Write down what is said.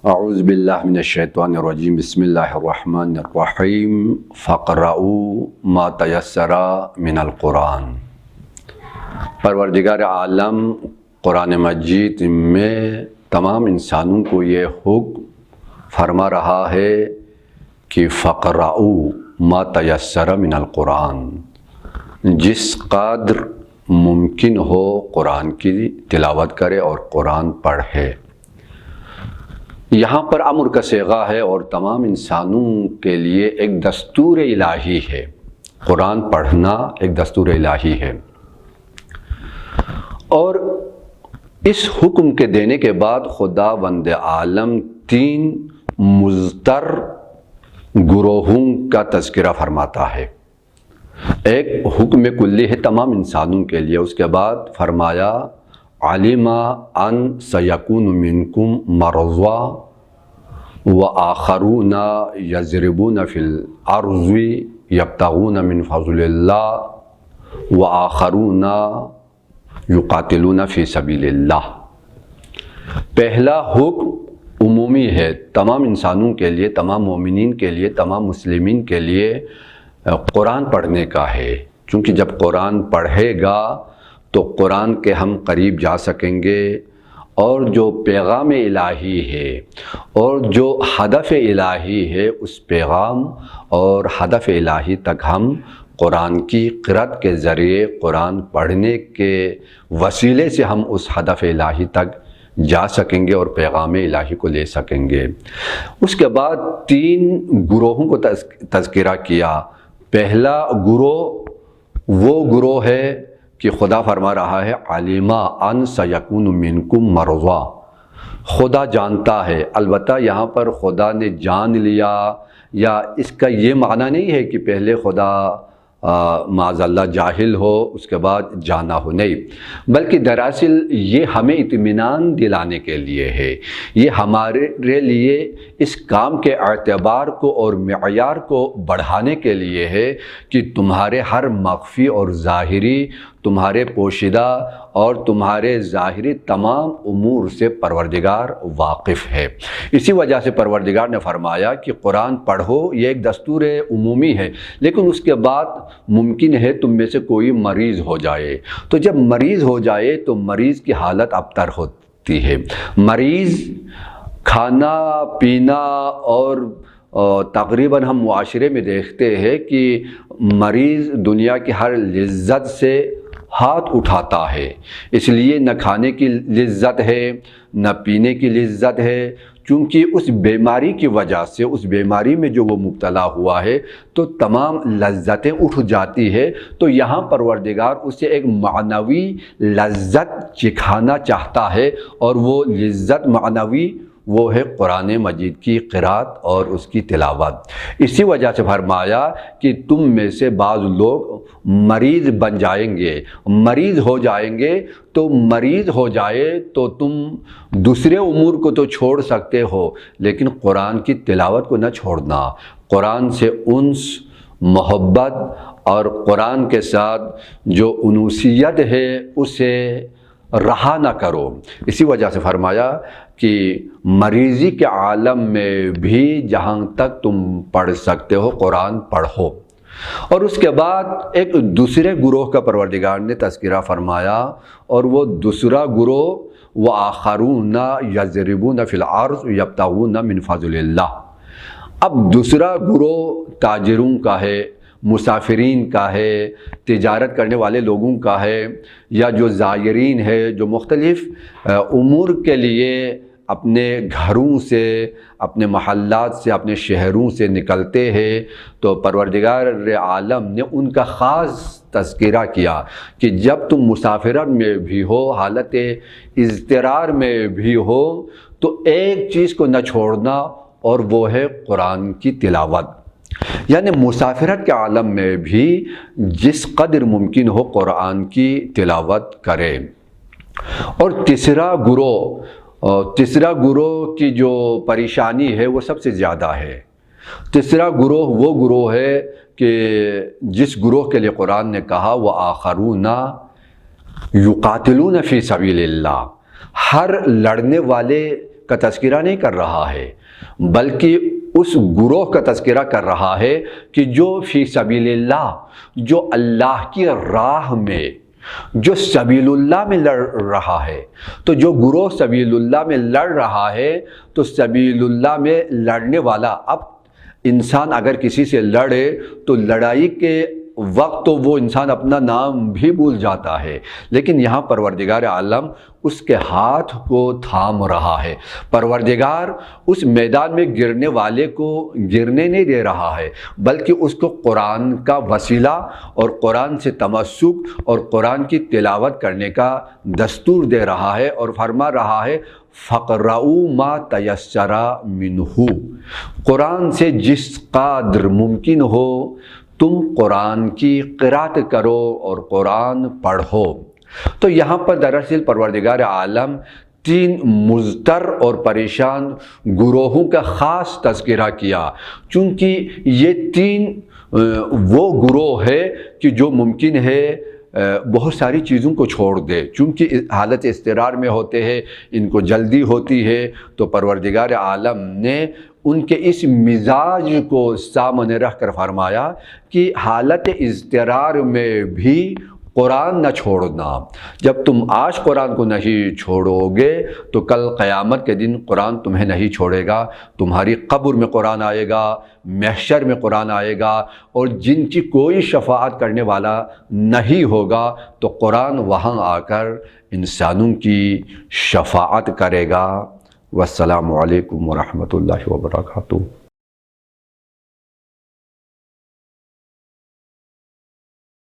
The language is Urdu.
اعوذ باللہ من الشیطان الرجیم بسم اللہ الرحمن الرحیم فقرؤوا ما تیسر من القرآن۔ پروردگار عالم قرآن مجید میں تمام انسانوں کو یہ حکم فرما رہا ہے کہ فقرؤوا ما تیسر من القرآن، جس قدر ممکن ہو قرآن کی تلاوت کرے اور قرآن پڑھے۔ یہاں پر امر کا صیغہ ہے اور تمام انسانوں کے لیے ایک دستور الہی ہے۔ قرآن پڑھنا ایک دستور الہی ہے، اور اس حکم کے دینے کے بعد خداوند عالم تین مضطر گروہوں کا تذکرہ فرماتا ہے۔ ایک حکم کلی ہے تمام انسانوں کے لیے، اس کے بعد فرمایا علم ان سیکون منکم مرضى وآخرون یضربون فی الارض یبتغون من فضل اللہ وآخرون یقاتلون فی سبیل اللہ۔ پہلا حکم عمومی ہے تمام انسانوں کے لیے، تمام مومنین کے لیے، تمام مسلمین کے لیے قرآن پڑھنے کا ہے، چونکہ جب قرآن پڑھے گا تو قرآن کے ہم قریب جا سکیں گے، اور جو پیغام الہی ہے اور جو ہدف الہی ہے اس پیغام اور ہدف الہی تک ہم قرآن کی قرأت کے ذریعے، قرآن پڑھنے کے وسیلے سے ہم اس ہدف الہی تک جا سکیں گے اور پیغام الہی کو لے سکیں گے۔ اس کے بعد تین گروہوں کو تذکرہ کیا۔ پہلا گروہ وہ گروہ ہے کہ خدا فرما رہا ہے علم ان سیکون منکم مرضى، خدا جانتا ہے۔ البتہ یہاں پر خدا نے جان لیا، یا اس کا یہ معنی نہیں ہے کہ پہلے خدا معاذ اللہ جاہل ہو اس کے بعد جانا ہو، نہیں، بلکہ دراصل یہ ہمیں اطمینان دلانے کے لیے ہے، یہ ہمارے لیے اس کام کے اعتبار کو اور معیار کو بڑھانے کے لیے ہے کہ تمہارے ہر مخفی اور ظاہری، تمہارے پوشیدہ اور تمہارے ظاہری تمام امور سے پروردگار واقف ہے۔ اسی وجہ سے پروردگار نے فرمایا کہ قرآن پڑھو، یہ ایک دستور عمومی ہے، لیکن اس کے بعد ممکن ہے تم میں سے کوئی مریض ہو جائے، تو جب مریض ہو جائے تو مریض کی حالت ابتر ہوتی ہے۔ مریض کھانا پینا اور تقریباً ہم معاشرے میں دیکھتے ہیں کہ مریض دنیا کی ہر لذت سے ہاتھ اٹھاتا ہے، اس لیے نہ کھانے کی لذت ہے نہ پینے کی لذت ہے، چونکہ اس بیماری کی وجہ سے، اس بیماری میں جو وہ مبتلا ہوا ہے تو تمام لذتیں اٹھ جاتی ہے۔ تو یہاں پروردگار اسے ایک معنوی لذت چکھانا چاہتا ہے، اور وہ لذت معنوی وہ ہے قرآن مجید کی قرأت اور اس کی تلاوت۔ اسی وجہ سے فرمایا کہ تم میں سے بعض لوگ مریض بن جائیں گے، مریض ہو جائیں گے، تو مریض ہو جائے تو تم دوسرے امور کو تو چھوڑ سکتے ہو، لیکن قرآن کی تلاوت کو نہ چھوڑنا، قرآن سے انس، محبت اور قرآن کے ساتھ جو انوسیت ہے اسے رہا نہ کرو۔ اسی وجہ سے فرمایا کہ مریضی کے عالم میں بھی جہاں تک تم پڑھ سکتے ہو قرآن پڑھو۔ اور اس کے بعد ایک دوسرے گروہ کا پروردگار نے تذکرہ فرمایا، اور وہ دوسرا گروہ وآخرون یضربون فی الارض یبتغون من فضل اللہ۔ اب دوسرا گروہ تاجروں کا ہے، مسافرین کا ہے، تجارت کرنے والے لوگوں کا ہے، یا جو زائرین ہے، جو مختلف امور کے لیے اپنے گھروں سے، اپنے محلات سے، اپنے شہروں سے نکلتے ہیں، تو پروردگار عالم نے ان کا خاص تذکرہ کیا کہ جب تم مسافرت میں بھی ہو، حالت اضطرار میں بھی ہو، تو ایک چیز کو نہ چھوڑنا، اور وہ ہے قرآن کی تلاوت۔ یعنی مسافرت کے عالم میں بھی جس قدر ممکن ہو قرآن کی تلاوت کرے۔ اور تیسرا گروہ کی جو پریشانی ہے وہ سب سے زیادہ ہے۔ تیسرا گروہ وہ گروہ ہے کہ جس گروہ کے لیے قرآن نے کہا وآخرون یقاتلون فی سبیل اللہ، ہر لڑنے والے کا تذکرہ نہیں کر رہا ہے، بلکہ اس گروہ کا تذکرہ کر رہا ہے کہ جو فی سبیل اللہ، جو اللہ کی راہ میں، جو سبیل اللہ میں لڑ رہا ہے۔ تو جو گروہ سبیل اللہ میں لڑ رہا ہے، تو سبیل اللہ میں لڑنے والا، اب انسان اگر کسی سے لڑے تو لڑائی کے وقت تو وہ انسان اپنا نام بھی بھول جاتا ہے، لیکن یہاں پروردگار عالم اس کے ہاتھ کو تھام رہا ہے۔ پروردگار اس میدان میں گرنے والے کو گرنے نہیں دے رہا ہے، بلکہ اس کو قرآن کا وسیلہ اور قرآن سے تمسک اور قرآن کی تلاوت کرنے کا دستور دے رہا ہے، اور فرما رہا ہے فَقْرَؤُوا مَا تَيَسَّرَ مِنْهُ، قرآن سے جس قدر ممکن ہو تم قرآن کی قرأت کرو اور قرآن پڑھو۔ تو یہاں پر دراصل پروردگار عالم تین مضطر اور پریشان گروہوں کا خاص تذکرہ کیا، چونکہ یہ تین وہ گروہ ہے کہ جو ممکن ہے بہت ساری چیزوں کو چھوڑ دے، چونکہ حالت اضطرار میں ہوتے ہیں، ان کو جلدی ہوتی ہے، تو پروردگار عالم نے ان کے اس مزاج کو سامنے رکھ کر فرمایا کہ حالت اضطرار میں بھی قرآن نہ چھوڑنا۔ جب تم آج قرآن کو نہیں چھوڑو گے تو کل قیامت کے دن قرآن تمہیں نہیں چھوڑے گا، تمہاری قبر میں قرآن آئے گا، محشر میں قرآن آئے گا، اور جن کی کوئی شفاعت کرنے والا نہیں ہوگا تو قرآن وہاں آ کر انسانوں کی شفاعت کرے گا۔ والسلام علیکم ورحمۃ اللہ وبرکاتہ۔